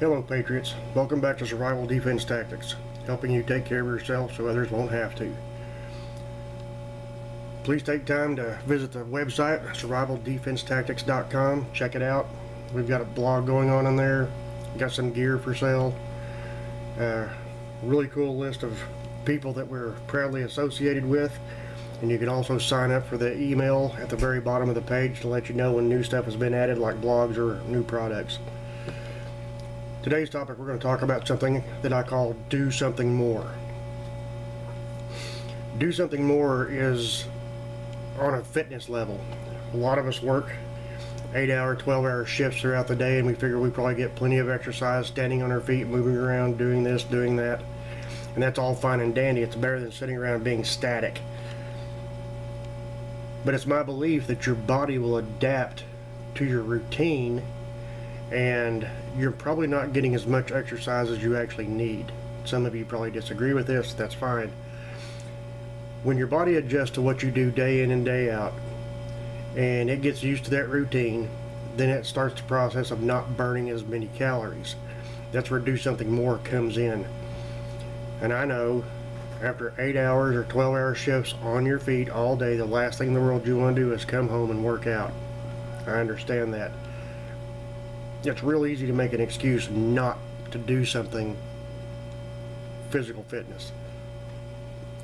Hello Patriots, welcome back to Survival Defense Tactics, helping you take care of yourself so others won't have to. Please take time to visit the website, survivaldefensetactics.com, check it out. We've got a blog going on in there, got some gear for sale, really cool list of people that we're proudly associated with, and you can also sign up for the email at the very bottom of the page to let you know when new stuff has been added, like blogs or new products. Today's topic, we're going to talk about something that I call do something more. Do something more is on a fitness level. A lot of us work 8-hour, 12-hour shifts throughout the day, and we figure we probably get plenty of exercise standing on our feet, moving around, doing this, doing that. And that's all fine and dandy. It's better than sitting around being static. But it's my belief that your body will adapt to your routine, and you're probably not getting as much exercise as you actually need. Some of you probably disagree with this. That's fine. When your body adjusts to what you do day in and day out, and it gets used to that routine, then it starts the process of not burning as many calories. That's where do something more comes in. And I know after 8 hours or 12-hour shifts on your feet all day, the last thing in the world you want to do is come home and work out. I understand that. It's real easy to make an excuse not to do something physical fitness.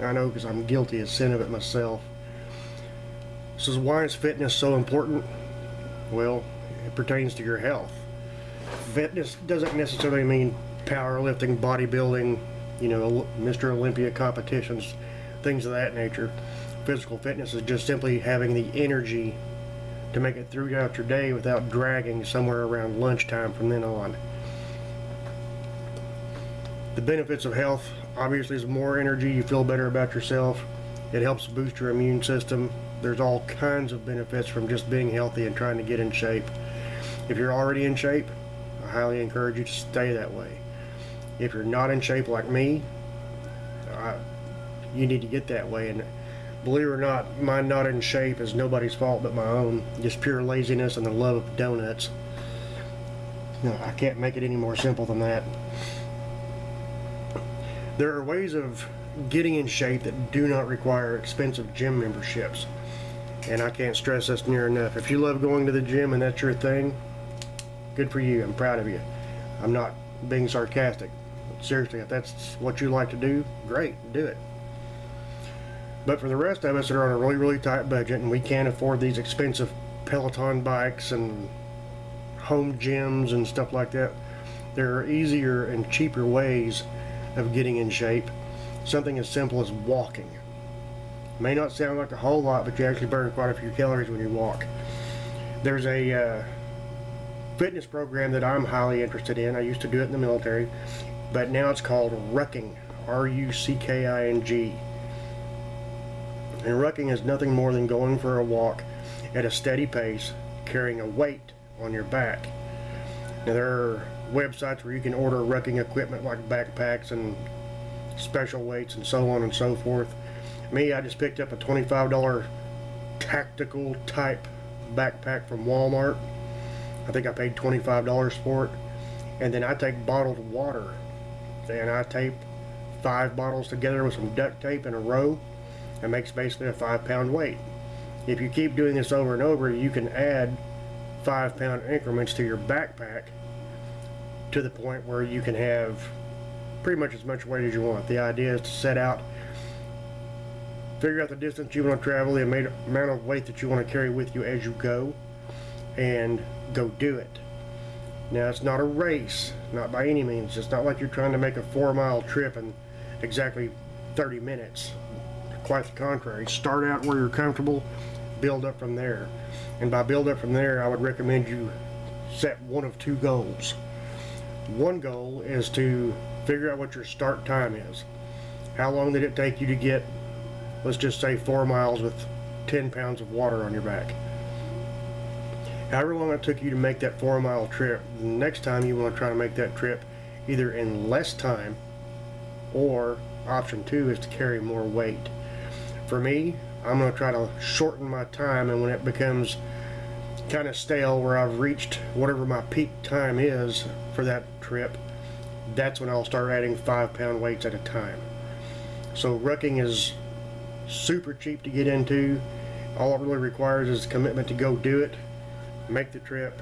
I know, because I'm guilty as sin of it myself. So why is fitness so important? Well, it pertains to your health. Fitness doesn't necessarily mean powerlifting, bodybuilding, Mr. Olympia competitions, things of that nature. Physical fitness is just simply having the energy to make it throughout your day without dragging somewhere around lunchtime from then on. The benefits of health obviously is more energy, you feel better about yourself, it helps boost your immune system. There's all kinds of benefits from just being healthy and trying to get in shape. If you're already in shape, I highly encourage you to stay that way. If you're not in shape like me, you need to get that way. And believe it or not, my not in shape is nobody's fault but my own. Just pure laziness and the love of donuts. I can't make it any more simple than that. There are ways of getting in shape that do not require expensive gym memberships. And I can't stress this near enough. If you love going to the gym and that's your thing, good for you. I'm proud of you. I'm not being sarcastic. Seriously, if that's what you like to do, great, do it. But for the rest of us that are on a really, really tight budget and we can't afford these expensive Peloton bikes and home gyms and stuff like that, there are easier and cheaper ways of getting in shape. Something as simple as walking. May not sound like a whole lot, but you actually burn quite a few calories when you walk. There's a fitness program that I'm highly interested in. I used to do it in the military, but now it's called rucking, R-U-C-K-I-N-G. And rucking is nothing more than going for a walk at a steady pace, carrying a weight on your back. Now there are websites where you can order rucking equipment like backpacks and special weights and so on and so forth. Me, I just picked up a $25 tactical type backpack from Walmart. I think I paid $25 for it. And then I take bottled water and I tape 5 bottles together with some duct tape in a row. It makes basically a 5-pound weight. If you keep doing this over and over, you can add 5-pound increments to your backpack to the point where you can have pretty much as much weight as you want. The idea is to set out, figure out the distance you want to travel, the amount of weight that you want to carry with you as you go, and go do it. Now, it's not a race, not by any means. It's not like you're trying to make a 4-mile trip in exactly 30 minutes. Quite the contrary. Start out where you're comfortable, build up from there. And by build up from there, I would recommend you set one of 2 goals. One goal is to figure out what your start time is. How long did it take you to get, let's just say, 4 miles with 10 pounds of water on your back? However long it took you to make that 4-mile trip, the next time you want to try to make that trip either in less time, or option 2 is to carry more weight. For me, I'm going to try to shorten my time, and when it becomes kind of stale where I've reached whatever my peak time is for that trip, that's when I'll start adding 5-pound weights at a time. So rucking is super cheap to get into. All it really requires is a commitment to go do it, make the trip,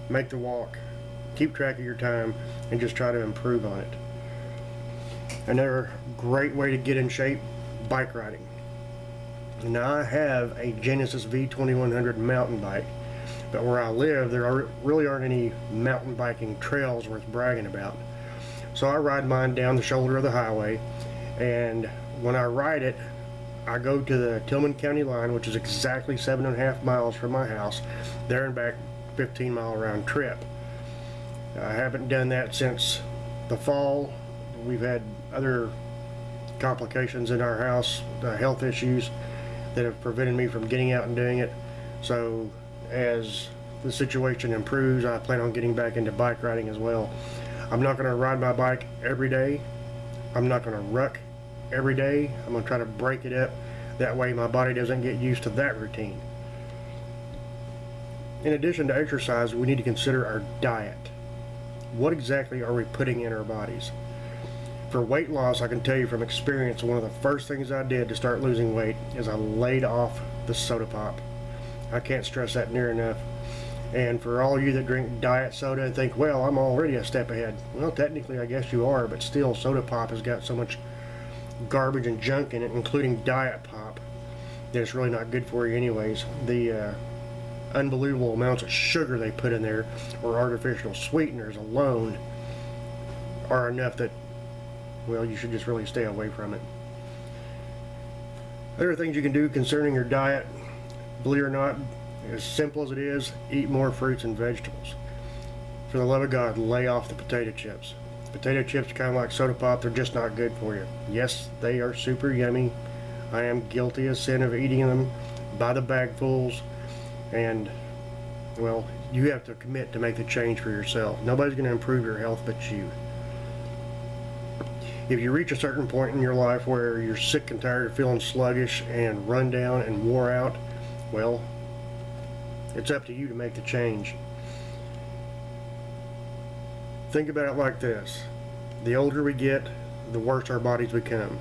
make the walk, keep track of your time, and just try to improve on it. Another great way to get in shape, bike riding. Now I have a Genesis V2100 mountain bike, but where I live there really aren't any mountain biking trails worth bragging about. So I ride mine down the shoulder of the highway, and when I ride it, I go to the Tillman County line, which is exactly 7.5 miles from my house, there and back, 15-mile round trip. I haven't done that since the fall. We've had other complications in our house, health issues that have prevented me from getting out and doing it. So as the situation improves, I plan on getting back into bike riding as well. I'm not going to ride my bike every day. I'm not going to ruck every day. I'm going to try to break it up. That way my body doesn't get used to that routine. In addition to exercise, we need to consider our diet. What exactly are we putting in our bodies? For weight loss, I can tell you from experience, one of the first things I did to start losing weight is I laid off the soda pop. I can't stress that near enough. And for all you that drink diet soda and think, well, I'm already a step ahead. Well, technically I guess you are, but still soda pop has got so much garbage and junk in it, including diet pop, that it's really not good for you anyways. The unbelievable amounts of sugar they put in there, or artificial sweeteners alone, are enough that, well, you should just really stay away from it. Other things you can do concerning your diet, believe it or not, as simple as it is, eat more fruits and vegetables. For the love of God, lay off the potato chips. Potato chips are kind of like soda pop, they're just not good for you. Yes, they are super yummy. I am guilty of sin of eating them by the bagfuls, and, well, you have to commit to make the change for yourself. Nobody's going to improve your health but you. If you reach a certain point in your life where you're sick and tired of feeling sluggish and run down and wore out, well, it's up to you to make the change. Think about it like this. The older we get, the worse our bodies become.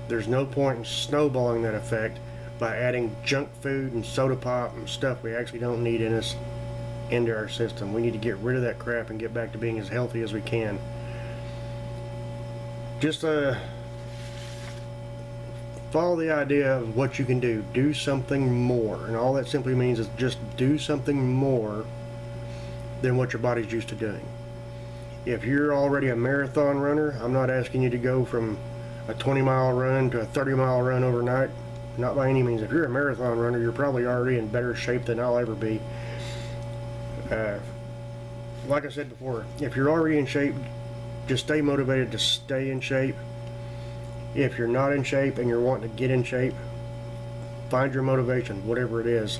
There's no point in snowballing that effect by adding junk food and soda pop and stuff we actually don't need in us into our system. We need to get rid of that crap and get back to being as healthy as we can. Just follow the idea of what you can do. Do something more, and all that simply means is just do something more than what your body's used to doing. If you're already a marathon runner, I'm not asking you to go from a 20-mile run to a 30-mile run overnight. Not by any means. If you're a marathon runner, you're probably already in better shape than I'll ever be. Like I said before, if you're already in shape, just stay motivated to stay in shape. If you're not in shape and you're wanting to get in shape, find your motivation, whatever it is,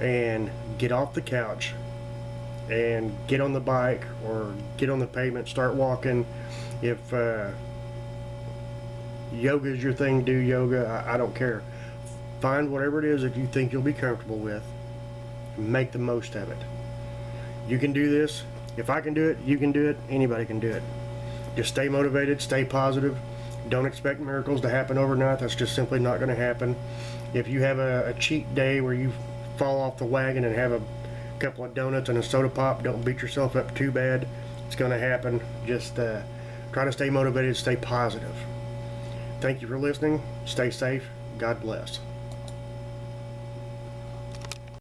and get off the couch and get on the bike or get on the pavement, start walking. If yoga is your thing, do yoga. I don't care. Find whatever it is that you think you'll be comfortable with and make the most of it. You can do this. If I can do it, you can do it. Anybody can do it. Just stay motivated, stay positive. Don't expect miracles to happen overnight. That's just simply not going to happen. If you have a cheat day where you fall off the wagon and have a couple of donuts and a soda pop, don't beat yourself up too bad. It's going to happen. Just try to stay motivated, stay positive. Thank you for listening. Stay safe. God bless.